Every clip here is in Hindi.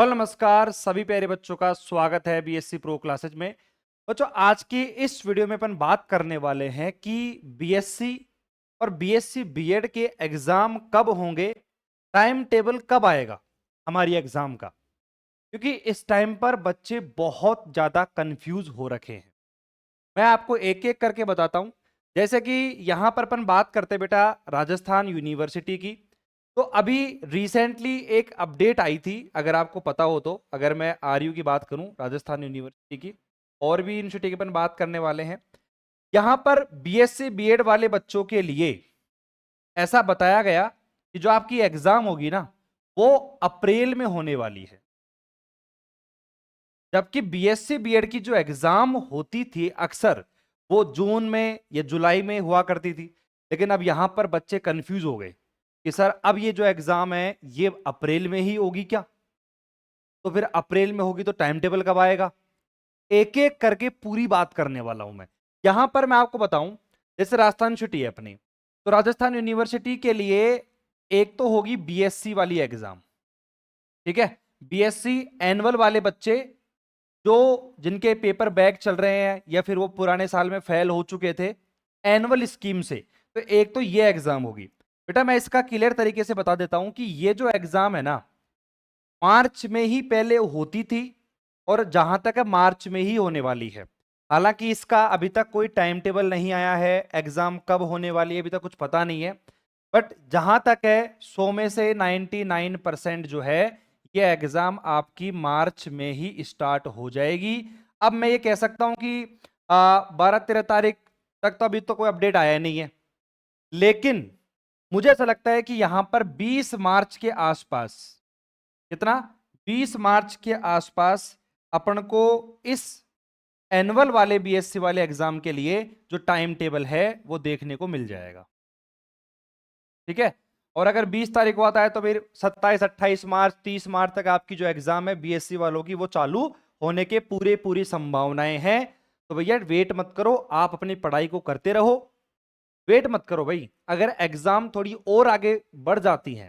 हेलो नमस्कार सभी प्यारे बच्चों का स्वागत है बीएससी प्रो क्लासेज में। बच्चों आज की इस वीडियो में अपन बात करने वाले हैं कि बीएससी और बीएससी बीएड के एग्जाम कब होंगे, टाइम टेबल कब आएगा हमारी एग्जाम का। क्योंकि इस टाइम पर बच्चे बहुत ज्यादा कंफ्यूज हो रखे हैं। मैं आपको एक एक करके बताता हूं। जैसे कि यहां पर अपन बात करते बेटा राजस्थान यूनिवर्सिटी की। तो अभी रिसेंटली एक अपडेट आई थी, अगर आपको पता हो तो। अगर मैं आरयू की बात करूं, राजस्थान यूनिवर्सिटी की, और भी यूनिवर्सिटी की अपन बात करने वाले हैं। यहां पर बीएससी बीएड वाले बच्चों के लिए ऐसा बताया गया कि जो आपकी एग्जाम होगी ना, वो अप्रैल में होने वाली है। जबकि बीएससी बीएड की जो एग्जाम होती थी अक्सर वो जून में या जुलाई में हुआ करती थी। लेकिन अब यहां पर बच्चे कंफ्यूज हो गए कि सर अब ये जो एग्जाम है ये अप्रैल में ही होगी क्या। तो फिर अप्रैल में होगी तो टाइम टेबल कब आएगा, एक एक करके पूरी बात करने वाला हूं मैं। यहां पर मैं आपको बताऊं, जैसे राजस्थान यूनिवर्सिटी है अपनी, तो राजस्थान यूनिवर्सिटी के लिए एक तो होगी बीएससी वाली एग्जाम। ठीक है, बीएससी एनुअल वाले बच्चे जो जिनके पेपर बैक चल रहे हैं या फिर वो पुराने साल में फेल हो चुके थे एनुअल स्कीम से, तो एक तो ये एग्जाम होगी। बेटा मैं इसका क्लियर तरीके से बता देता हूं कि ये जो एग्जाम है ना, मार्च में ही पहले होती थी और जहां तक है मार्च में ही होने वाली है। हालांकि इसका अभी तक कोई टाइम टेबल नहीं आया है, एग्जाम कब होने वाली है अभी तक कुछ पता नहीं है। बट जहां तक है 100 में से 99% जो है ये एग्जाम आपकी मार्च में ही स्टार्ट हो जाएगी। अब मैं ये कह सकता हूं कि 12-13 तारीख तक तो अभी तो कोई अपडेट आया नहीं है। लेकिन मुझे ऐसा लगता है कि यहां पर 20 मार्च के आसपास, कितना, 20 मार्च के आसपास अपन को इस एनुअल वाले बीएससी वाले एग्जाम के लिए जो टाइम टेबल है वो देखने को मिल जाएगा। ठीक है, और अगर 20 तारीख को आता है तो फिर 27, 28 मार्च, 30 मार्च तक आपकी जो एग्जाम है बीएससी वालों की वो चालू होने के पूरी संभावनाएं हैं। तो भैया वेट मत करो, आप अपनी पढ़ाई को करते रहो, वेट मत करो भाई। अगर एग्जाम थोड़ी और आगे बढ़ जाती है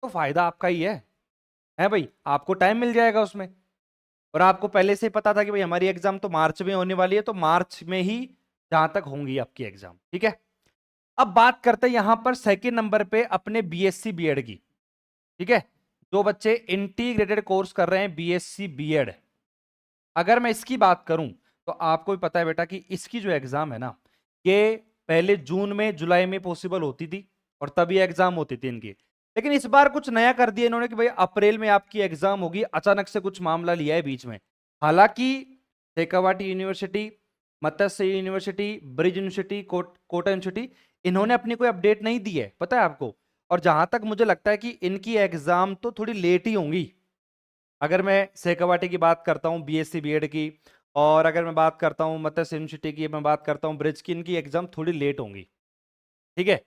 तो फायदा आपका ही है भाई, आपको टाइम मिल जाएगा उसमें। और आपको पहले से ही पता था कि भाई हमारी एग्जाम तो मार्च में होने वाली है, तो मार्च में ही जहां तक होंगी आपकी एग्जाम। ठीक है, अब बात करते हैं यहां पर सेकंड नंबर पे अपने बीएससी बीएड की। ठीक है, जो बच्चे इंटीग्रेटेड कोर्स कर रहे हैं बीएससी बीएड, अगर मैं इसकी बात करूं तो आपको भी पता है बेटा कि इसकी जो एग्जाम है ना, ये पहले जून में जुलाई में पॉसिबल होती थी और तभी एग्जाम होती थी इनकी। लेकिन इस बार कुछ नया कर दिया इन्होंने कि भाई अप्रैल में आपकी एग्जाम होगी। अचानक से कुछ मामला लिया है बीच में। हालांकि Shekhawati university, Matsya university, Brij university, Kota university, इन्होंने अपनी कोई अपडेट नहीं दी है, पता है आपको। और जहां तक मुझे लगता है कि इनकी एग्जाम तो थोड़ी लेट ही होंगी। अगर मैं शेखावाटी की बात करता हूँ बीएससी बीएड की, और अगर मैं बात करता हूँ मत्स्य यूनिवर्सिटी की, मैं बात करता हूँ ब्रिज की, इनकी एग्जाम थोड़ी लेट होंगी। ठीक है,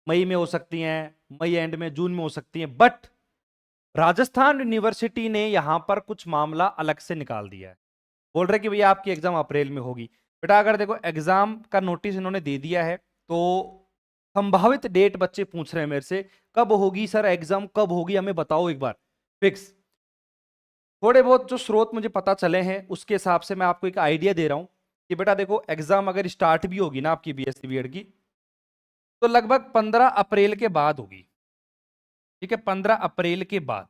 मई में हो सकती हैं, मई एंड में, जून में हो सकती हैं। बट राजस्थान यूनिवर्सिटी ने यहां पर कुछ मामला अलग से निकाल दिया है। बोल रहे कि भैया आपकी एग्जाम अप्रैल में होगी। बेटा अगर देखो एग्जाम का नोटिस इन्होंने दे दिया है तो संभावित डेट बच्चे पूछ रहे हैं मेरे से, कब होगी सर एग्जाम, कब होगी हमें बताओ एक बार फिक्स। थोड़े बहुत जो स्रोत मुझे पता चले हैं उसके हिसाब से मैं आपको एक आइडिया दे रहा हूं कि बेटा देखो एग्जाम अगर स्टार्ट भी होगी ना आपकी बीएससी बीएड की, तो लगभग 15 अप्रैल के बाद होगी। ठीक है, 15 अप्रैल के बाद।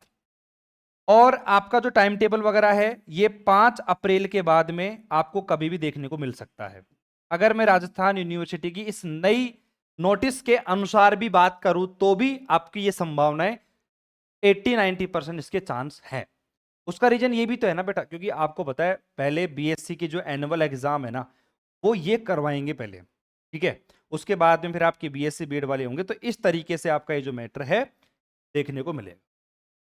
और आपका जो टाइम टेबल वगैरह है ये 5 अप्रैल के बाद में आपको कभी भी देखने को मिल सकता है। अगर मैं राजस्थान यूनिवर्सिटी की इस नई नोटिस के अनुसार भी बात करूं तो भी आपकी ये संभावनाएं 80-90% इसके चांस है। उसका रीजन ये भी तो है ना बेटा, क्योंकि आपको पता है पहले बीएससी की जो एनुअल एग्जाम है ना वो ये करवाएंगे पहले। ठीक है, उसके बाद में फिर आपके बीएससी बीएड वाले होंगे। तो इस तरीके से आपका ये जो मैटर है देखने को मिलेगा।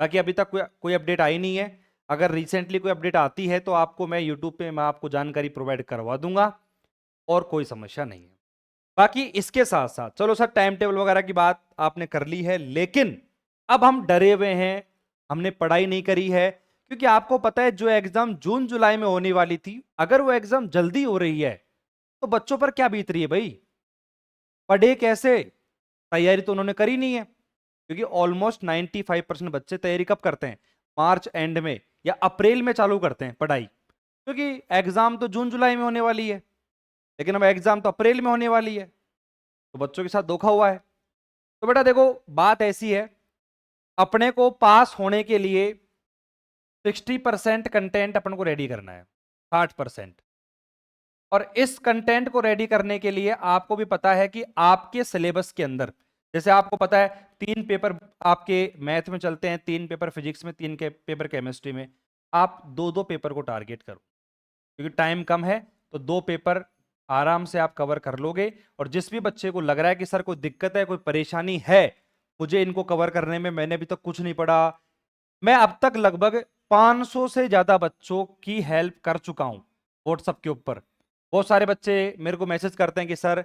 बाकी अभी तक कोई अपडेट आई नहीं है। अगर रिसेंटली कोई अपडेट आती है तो आपको मैं यूट्यूब पे मैं आपको जानकारी प्रोवाइड करवा दूंगा, और कोई समस्या नहीं है। बाकी इसके साथ साथ चलो सर टाइम टेबल वगैरह की बात आपने कर ली है, लेकिन अब हम डरे हुए हैं, हमने पढ़ाई नहीं करी है। क्योंकि आपको पता है जो एग्जाम जून जुलाई में होने वाली थी, अगर वो एग्जाम जल्दी हो रही है तो बच्चों पर क्या बीत रही है भाई, पढ़े कैसे। तैयारी तो उन्होंने करी नहीं है, क्योंकि ऑलमोस्ट 95% बच्चे तैयारी कब करते हैं, मार्च एंड में या अप्रैल में चालू करते हैं पढ़ाई, क्योंकि एग्जाम तो जून जुलाई में होने वाली है, लेकिन अब एग्जाम तो अप्रैल में होने वाली है, तो बच्चों के साथ धोखा हुआ है। तो बेटा देखो, बात ऐसी है, अपने को पास होने के लिए 60% कंटेंट अपन को रेडी करना है, 60%। और इस कंटेंट को रेडी करने के लिए आपको भी पता है कि आपके सिलेबस के अंदर, जैसे आपको पता है 3 पेपर आपके मैथ में चलते हैं, 3 पेपर फिजिक्स में, 3 के पेपर केमिस्ट्री में, आप 2-2 पेपर को टारगेट करो, क्योंकि टाइम कम है, तो 2 पेपर आराम से आप कवर कर लोगे। और जिस भी बच्चे को लग रहा है कि सर कोई दिक्कत है, कोई परेशानी है मुझे इनको कवर करने में, मैंने अभी तक कुछ नहीं पढ़ा, मैं अब तक लगभग 500 से ज्यादा बच्चों की हेल्प कर चुका हूं व्हाट्सएप के ऊपर। बहुत सारे बच्चे मेरे को मैसेज करते हैं कि सर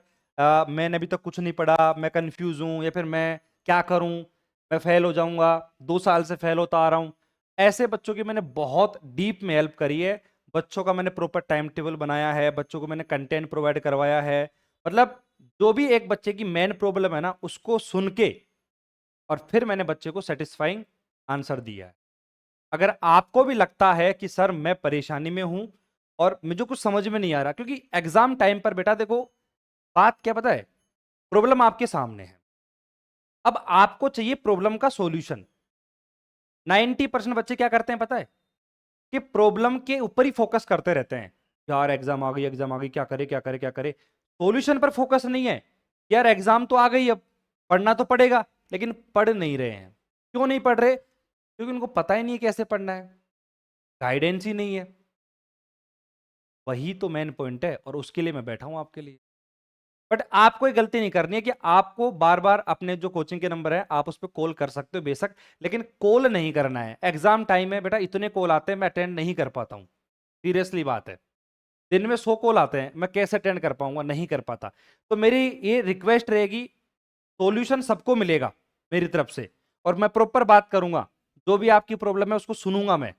मैंने अभी तक कुछ नहीं पढ़ा, मैं कंफ्यूज हूं, या फिर मैं क्या करूं, मैं फेल हो जाऊंगा, 2 साल से फेल होता आ रहा हूं। ऐसे बच्चों की मैंने बहुत डीप में हेल्प करी है, बच्चों का मैंने प्रॉपर टाइम टेबल बनाया है, बच्चों को मैंने कंटेंट प्रोवाइड करवाया है, मतलब जो भी एक बच्चे की मेन प्रॉब्लम है ना, उसको सुन के और फिर मैंने बच्चे को सेटिस्फाइंग आंसर दिया है। अगर आपको भी लगता है कि सर मैं परेशानी में हूं और मुझे कुछ समझ में नहीं आ रहा, क्योंकि एग्जाम टाइम पर बेटा देखो, बात क्या पता है, प्रॉब्लम आपके सामने है, अब आपको चाहिए प्रॉब्लम का सॉल्यूशन। 90% बच्चे क्या करते हैं पता है, कि प्रॉब्लम के ऊपर ही फोकस करते रहते हैं, यार एग्जाम आ गई, एग्जाम आ गई, क्या करे क्या करे क्या करे, सॉल्यूशन पर फोकस नहीं है। यार एग्जाम तो आ गई, अब पढ़ना तो पड़ेगा, लेकिन पढ़ नहीं रहे हैं। क्यों नहीं पढ़ रहे? क्योंकि उनको पता ही नहीं है कैसे पढ़ना है, गाइडेंस ही नहीं है। वही तो मेन पॉइंट है, और उसके लिए मैं बैठा हूं आपके लिए। बट आपको एक गलती नहीं करनी है कि आपको बार बार अपने जो कोचिंग के नंबर है आप उस पर कॉल कर सकते हो बेशक, लेकिन कॉल नहीं करना है। एग्जाम टाइम में बेटा इतने कॉल आते हैं, मैं अटेंड नहीं कर पाता हूं, सीरियसली बात है। दिन में 100 कॉल आते हैं, मैं कैसे अटेंड कर पाऊंगा, नहीं कर पाता। तो मेरी ये रिक्वेस्ट रहेगी, सॉल्यूशन सबको मिलेगा मेरी तरफ से, और मैं प्रॉपर बात करूंगा, जो भी आपकी प्रॉब्लम है उसको सुनूंगा मैं।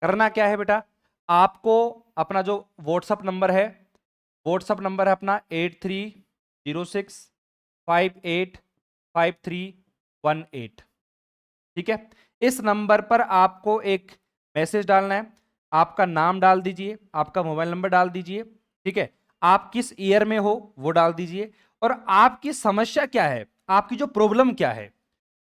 करना क्या है बेटा, आपको अपना जो व्हाट्सअप नंबर है अपना 8306585318, ठीक है। इस नंबर पर आपको एक मैसेज डालना है, आपका नाम डाल दीजिए, आपका मोबाइल नंबर डाल दीजिए, ठीक है, आप किस ईयर में हो वो डाल दीजिए, और आपकी समस्या क्या है, आपकी जो प्रॉब्लम क्या है,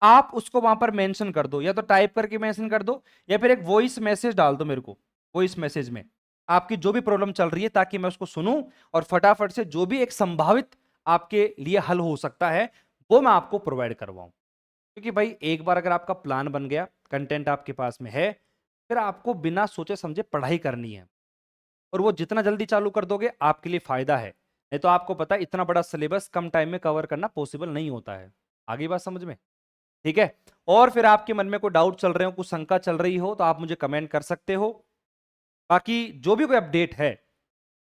आप उसको वहां पर मेंशन कर दो, या तो टाइप करके मेंशन कर दो, या फिर एक वॉइस मैसेज डाल दो मेरे को। वॉइस मैसेज में आपकी जो भी प्रॉब्लम चल रही है, ताकि मैं उसको सुनूं और फटाफट से जो भी एक संभावित आपके लिए हल हो सकता है वो मैं आपको प्रोवाइड करवाऊं। क्योंकि भाई एक बार अगर आपका प्लान बन गया, कंटेंट आपके पास में है, फिर आपको बिना सोचे समझे पढ़ाई करनी है, और वो जितना जल्दी चालू कर दोगे आपके लिए फायदा है। नहीं तो आपको पता है इतना बड़ा सिलेबस कम टाइम में कवर करना पॉसिबल नहीं होता है। आगे बात समझ में? ठीक है। और फिर आपके मन में कोई डाउट चल रहे हो, कुछ शंका चल रही हो, तो आप मुझे कमेंट कर सकते हो। बाकी जो भी कोई अपडेट है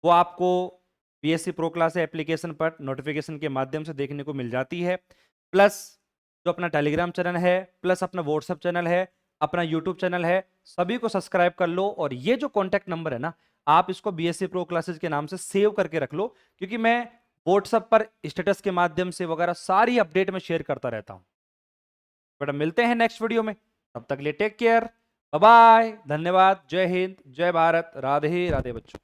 वो आपको बीएससी प्रो क्लास एप्लीकेशन पर नोटिफिकेशन के माध्यम से देखने को मिल जाती है, प्लस जो अपना टेलीग्राम चैनल है, प्लस अपना व्हाट्सएप चैनल है, अपना यूट्यूब चैनल है, सभी को सब्सक्राइब कर लो। और ये जो कॉन्टैक्ट नंबर है ना, आप इसको बीएससी प्रो क्लासेस के नाम से सेव करके रख लो, क्योंकि मैं व्हाट्सएप पर स्टेटस के माध्यम से वगैरह सारी अपडेट में शेयर करता रहता हूं। बेटा मिलते हैं नेक्स्ट वीडियो में, तब तक लिए टेक केयर, बाय बाय, धन्यवाद, जय हिंद, जय भारत, राधे राधे बच्चों।